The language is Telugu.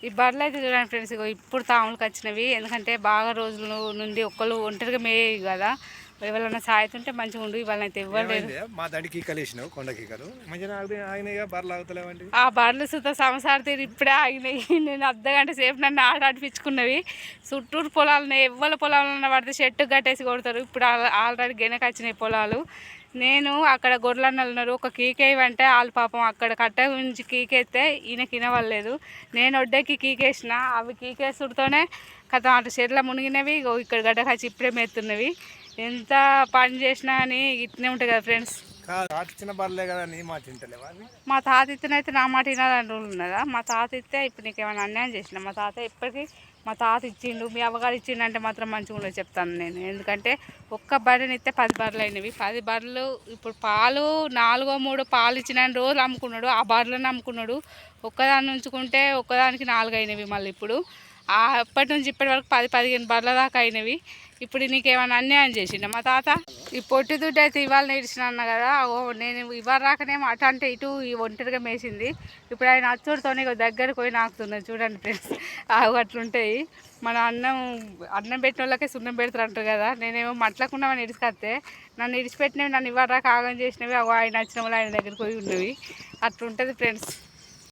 ఈ బర్రెలు అయితే చూడండి ఫ్రెండ్స్, ఇప్పుడు తాములకు వచ్చినవి. ఎందుకంటే బాగా రోజుల నుండి ఒక్కళ్ళు ఒంటరిగా మేయి కదా, ఎవరైనా సాగుతుంటే మంచిగా ఉండు. ఇవాళ అయితే ఇవ్వలేదు. మా దడికి కలిసినావు కొండకికలు మంచిగా ఆయన బర్రెలు ఆగుతలేవండి. ఆ బర్రెలు సుత సంసార తీరు ఇప్పుడే ఆగినాయి. నేను అర్ధగంట సేపు నన్ను ఆడిపించుకున్నవి. చుట్టూరు పొలాలు ఎవ్వరి పొలాలన్నా పడితే చెట్టు కట్టేసి కొడతారు. ఇప్పుడు ఆల్రెడీ గెనక వచ్చినాయి పొలాలు. నేను అక్కడ గొర్రెలు ఉన్నారు, ఒక కీకేయమంటే వాళ్ళు పాపం అక్కడ కట్ట నుంచి కీకేస్తే ఈయనకి వినవలేదు. నేను ఒడ్డెక్కి కీకేసిన, అవి కీకేసుడుతోనే కథ అటు చెట్ల మునిగినవి. ఇక్కడ గడ్డకొచ్చి ఇప్పుడే మెత్తున్నవి. ఎంత పని చేసినా అని ఇట్నే ఉంటుంది కదా ఫ్రెండ్స్. చిన్న బర్రెలే కదా, నీ మాట తింటలేవా? మా తాత ఇత్తనైతే నా మాట వినాలని రూల్ ఉన్నదా? మా తాత ఇస్తే ఇప్పుడు నీకేమైనా అన్యాయం చేసిన? మా తాత ఇప్పటికీ మా తాత ఇచ్చిండు, మీ అవ్వగారు ఇచ్చిండు అంటే మాత్రం మంచిగా ఉండదు చెప్తాను నేను. ఎందుకంటే ఒక్క బర్రెని ఇస్తే 10 బర్రెలు అయినవి. 10 బర్రెలు ఇప్పుడు పాలు 4-3 పాలు ఇచ్చిన రోజులు అమ్ముకున్నాడు. ఆ బర్రెలను అమ్ముకున్నాడు. ఒక్కదాన్ని ఉంచుకుంటే ఒక్కదానికి 4 అయినవి. మళ్ళీ ఇప్పుడు అప్పటి నుంచి ఇప్పటి వరకు 10-15 బర్రెల దాకా అయినవి. ఇప్పుడు నీకేమైనా అన్యాయం చేసిండ మా తాత? ఈ పొట్టి దుడ్డు అయితే ఇవాళ నేర్చిన అన్న కదా, నేను ఇవాళ రాకనేమో అటు అంటే ఇటు ఈ ఒంటరిగా మేసింది. ఇప్పుడు ఆయన అచ్చుడితోనే దగ్గరకు పోయి నాకుతున్నది. చూడండి ఫ్రెండ్స్, అట్లుంటాయి. మన అన్నం పెట్టిన వాళ్ళకే సున్నం పెడతారు అంటారు కదా. నేనేమో మట్లకున్నామని ఇడిచికొస్తే నన్ను ఇడిచిపెట్టినవి, నన్ను ఇవాళ రాక ఆగం చేసినవి ఆయన వచ్చిన వాళ్ళు ఆయన దగ్గరికి పోయి ఉన్నవి. అట్లుంటుంది ఫ్రెండ్స్.